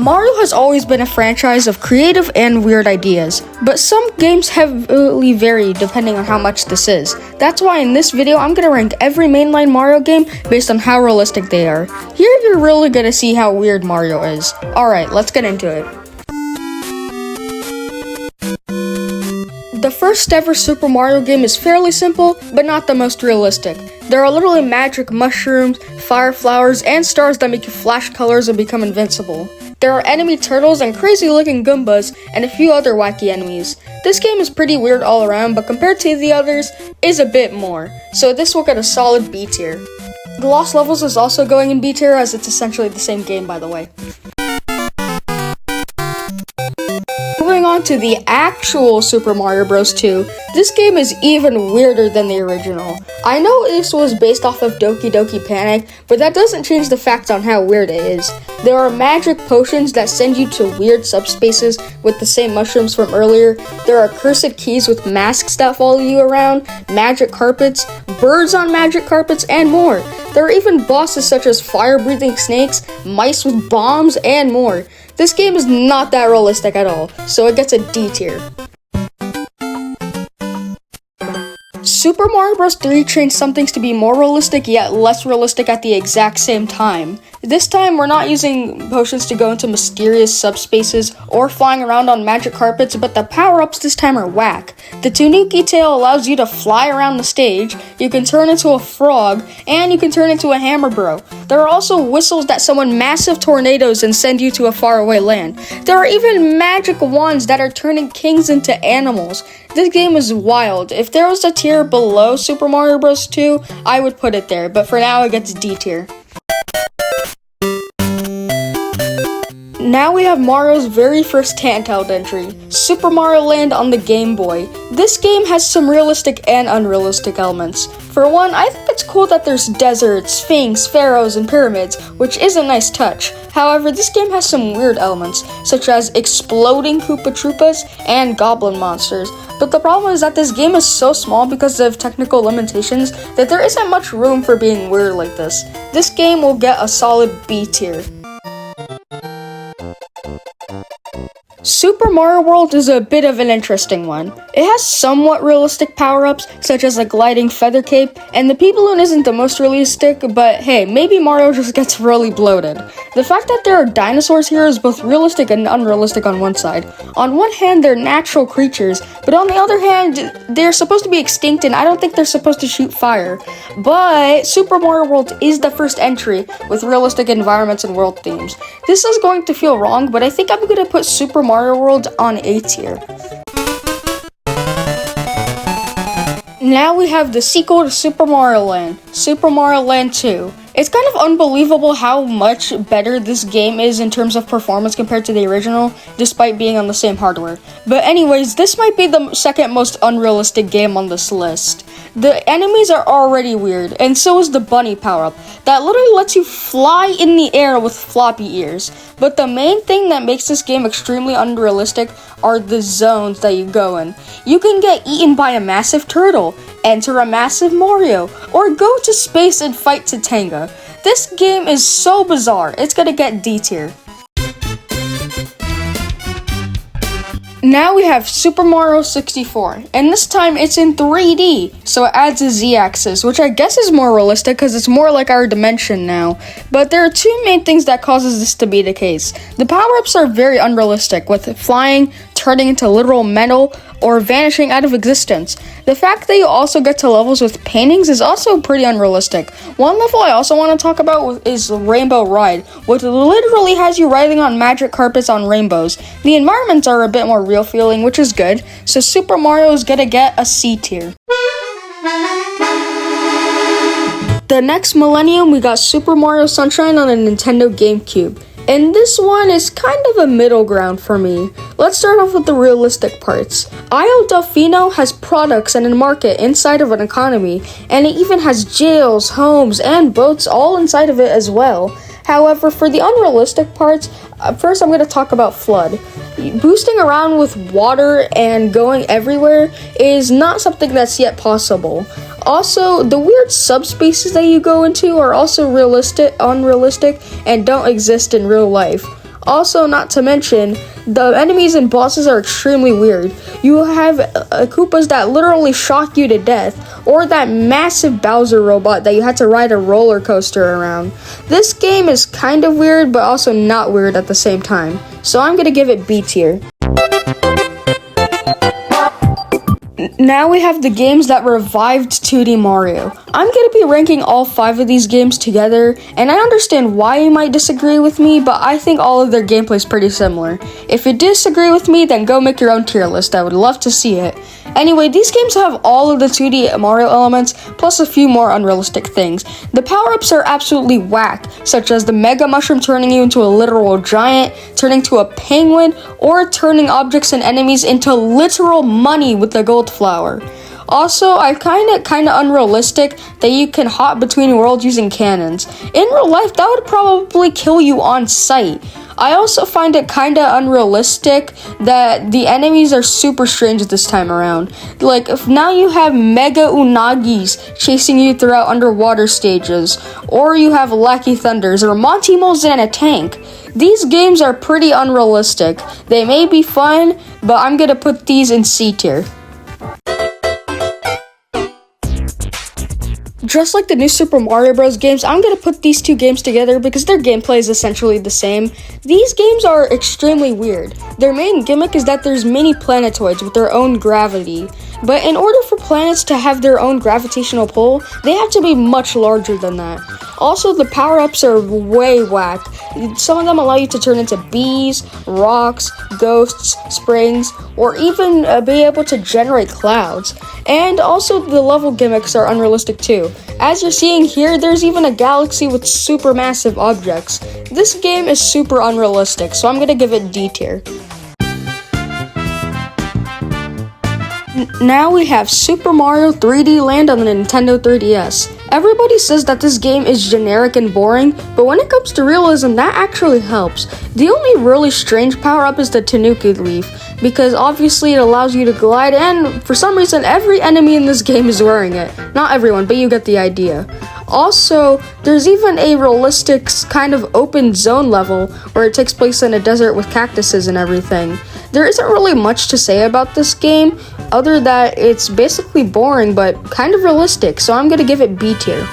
Mario has always been a franchise of creative and weird ideas, but some games heavily vary depending on how much this is. That's why in this video, I'm gonna rank every mainline Mario game based on how realistic they are. Here, you're really gonna see how weird Mario is. Alright, let's get into it. The first ever Super Mario game is fairly simple, but not the most realistic. There are literally magic mushrooms, fire flowers, and stars that make you flash colors and become invincible. There are enemy turtles and crazy looking Goombas, and a few other wacky enemies. This game is pretty weird all around, but compared to the others, is a bit more. So this will get a solid B tier. The Lost Levels is also going in B tier, as it's essentially the same game, by the way. Moving on to the actual Super Mario Bros. 2, this game is even weirder than the original. I know this was based off of Doki Doki Panic, but that doesn't change the fact on how weird it is. There are magic potions that send you to weird subspaces with the same mushrooms from earlier. There are cursed keys with masks that follow you around, magic carpets, birds on magic carpets, and more. There are even bosses such as fire-breathing snakes, mice with bombs, and more. This game is not that realistic at all, so it gets a D tier. Super Mario Bros. 3 changed some things to be more realistic, yet less realistic at the exact same time. This time, we're not using potions to go into mysterious subspaces or flying around on magic carpets, but the power-ups this time are whack. The Tanuki tail allows you to fly around the stage, you can turn into a frog, and you can turn into a hammer bro. There are also whistles that summon massive tornadoes and send you to a faraway land. There are even magic wands that are turning kings into animals. This game is wild. If there was a tier below Super Mario Bros. 2, I would put it there, but for now it gets D tier. Now we have Mario's very first handheld entry, Super Mario Land on the Game Boy. This game has some realistic and unrealistic elements. For one, I think it's cool that there's deserts, sphinx, pharaohs, and pyramids, which is a nice touch. However, this game has some weird elements, such as exploding Koopa Troopas and goblin monsters. But the problem is that this game is so small because of technical limitations that there isn't much room for being weird like this. This game will get a solid B tier. Super Mario World is a bit of an interesting one. It has somewhat realistic power-ups, such as a gliding feather cape, and the Pea Balloon isn't the most realistic, but hey, maybe Mario just gets really bloated. The fact that there are dinosaurs here is both realistic and unrealistic on one side. On one hand, they're natural creatures, but on the other hand, they're supposed to be extinct and I don't think they're supposed to shoot fire. But Super Mario World is the first entry with realistic environments and world themes. This is going to feel wrong, but I think I'm going to put Super Mario World on A tier. Now we have the sequel to Super Mario Land, Super Mario Land 2. It's kind of unbelievable how much better this game is in terms of performance compared to the original, despite being on the same hardware. But anyways, this might be the second most unrealistic game on this list. The enemies are already weird, and so is the bunny power-up, that literally lets you fly in the air with floppy ears. But the main thing that makes this game extremely unrealistic are the zones that you go in. You can get eaten by a massive turtle, enter a massive Mario, or go to space and fight Tatanga. This game is so bizarre, it's gonna get D tier. Now we have Super Mario 64, and this time it's in 3D, so it adds a Z-axis, which I guess is more realistic because it's more like our dimension now. But there are two main things that causes this to be the case. The power-ups are very unrealistic, with flying, turning into literal metal, or vanishing out of existence. The fact that you also get to levels with paintings is also pretty unrealistic. One level I also want to talk about is Rainbow Ride, which literally has you riding on magic carpets on rainbows. The environments are a bit more real feeling, which is good, so Super Mario is gonna get a C tier. The next millennium, we got Super Mario Sunshine on a Nintendo GameCube. And this one is kind of a middle ground for me. Let's start off with the realistic parts. Io Delfino has products and a market inside of an economy, and it even has jails, homes, and boats all inside of it as well. However, for the unrealistic parts, first I'm going to talk about FLUDD. Boosting around with water and going everywhere is not something that's yet possible. Also, the weird subspaces that you go into are also unrealistic, and don't exist in real life. Also, not to mention, the enemies and bosses are extremely weird. You have Koopas that literally shock you to death, or that massive Bowser robot that you had to ride a roller coaster around. This game is kind of weird, but also not weird at the same time. So I'm gonna give it B tier. Now we have the games that revived 2D Mario. I'm going to be ranking all 5 of these games together, and I understand why you might disagree with me, but I think all of their gameplay is pretty similar. If you disagree with me, then go make your own tier list. I would love to see it. Anyway, these games have all of the 2D Mario elements, plus a few more unrealistic things. The power-ups are absolutely whack, such as the Mega Mushroom turning you into a literal giant, turning to a penguin, or turning objects and enemies into literal money with the gold flower. Also, I find it kind of unrealistic that you can hop between worlds using cannons. In real life, that would probably kill you on sight. I also find it kind of unrealistic that the enemies are super strange this time around. Like, if now you have Mega Unagis chasing you throughout underwater stages, or you have Lackey Thunders, or Monty Moles in a tank. These games are pretty unrealistic. They may be fun, but I'm gonna put these in C tier. Just like the new Super Mario Bros. Games, I'm going to put these two games together because their gameplay is essentially the same. These games are extremely weird. Their main gimmick is that there's mini planetoids with their own gravity. But in order for planets to have their own gravitational pull, they have to be much larger than that. Also, the power-ups are way whack. Some of them allow you to turn into bees, rocks, ghosts, springs, or even be able to generate clouds. And also, the level gimmicks are unrealistic too. As you're seeing here, there's even a galaxy with supermassive objects. This game is super unrealistic, so I'm gonna give it D tier. Now we have Super Mario 3D Land on the Nintendo 3DS. Everybody says that this game is generic and boring, but when it comes to realism, that actually helps. The only really strange power-up is the Tanuki Leaf, because obviously it allows you to glide, and for some reason every enemy in this game is wearing it. Not everyone, but you get the idea. Also, there's even a realistic kind of open zone level where it takes place in a desert with cactuses and everything. There isn't really much to say about this game, other that it's basically boring but kind of realistic, so I'm gonna give it B tier.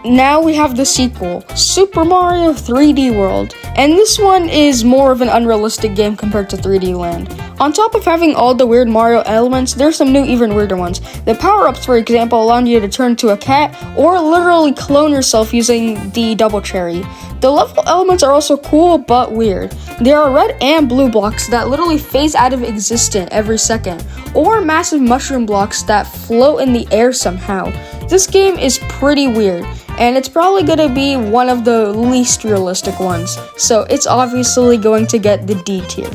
Now we have the sequel, Super Mario 3D World, and this one is more of an unrealistic game compared to 3D Land. On top of having all the weird Mario elements, there's some new even weirder ones. The power-ups, for example, allow you to turn to a cat or literally clone yourself using the double cherry. The level elements are also cool but weird. There are red and blue blocks that literally phase out of existence every second, or massive mushroom blocks that float in the air somehow. This game is pretty weird, and it's probably gonna be one of the least realistic ones, so it's obviously going to get the D tier.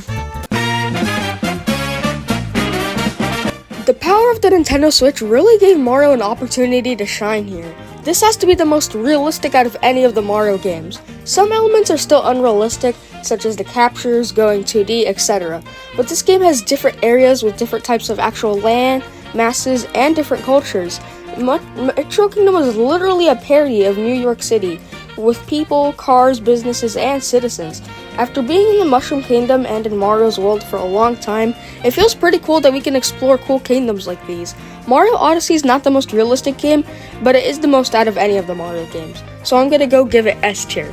The power of the Nintendo Switch really gave Mario an opportunity to shine here. This has to be the most realistic out of any of the Mario games. Some elements are still unrealistic, such as the captures, going 2D, etc. But this game has different areas with different types of actual land, masses, and different cultures. Metro Kingdom was literally a parody of New York City, with people, cars, businesses, and citizens. After being in the Mushroom Kingdom and in Mario's world for a long time, it feels pretty cool that we can explore cool kingdoms like these. Mario Odyssey is not the most realistic game, but it is the most out of any of the Mario games, so I'm gonna go give it S tier.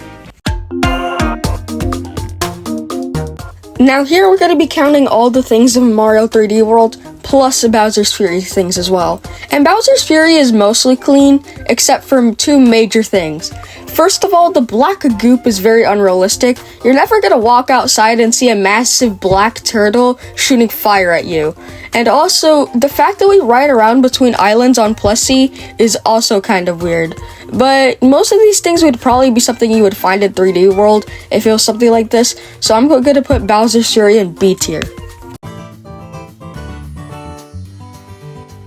Now here we're gonna be counting all the things in Mario 3D World, plus Bowser's Fury things as well. And Bowser's Fury is mostly clean, except for two major things. First of all, the black goop is very unrealistic. You're never gonna walk outside and see a massive black turtle shooting fire at you. And also, the fact that we ride around between islands on Plessie is also kind of weird. But most of these things would probably be something you would find in 3D World if it was something like this, so I'm gonna put Bowser's Fury in B tier.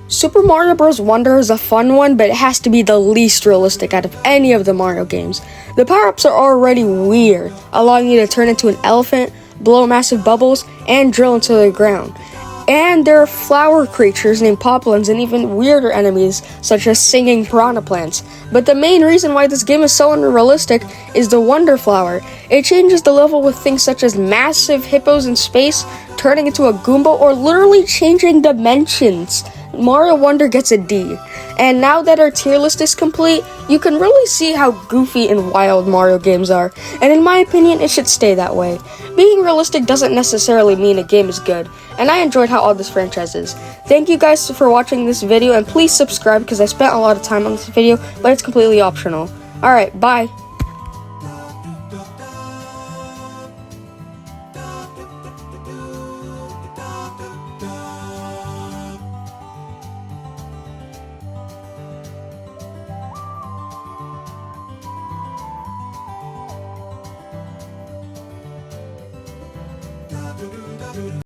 Super Mario Bros. Wonder is a fun one, but it has to be the least realistic out of any of the Mario games. The power-ups are already weird, allowing you to turn into an elephant, blow massive bubbles, and drill into the ground. And there are flower creatures named poplins and even weirder enemies such as singing piranha plants. But the main reason why this game is so unrealistic is the Wonder Flower. It changes the level with things such as massive hippos in space, turning into a Goomba, or literally changing dimensions. Mario Wonder gets a D. And now that our tier list is complete, you can really see how goofy and wild Mario games are. And in my opinion, it should stay that way. Being realistic doesn't necessarily mean a game is good. And I enjoyed how all this franchise is. Thank you guys for watching this video, and please subscribe because I spent a lot of time on this video, but it's completely optional. Alright, bye.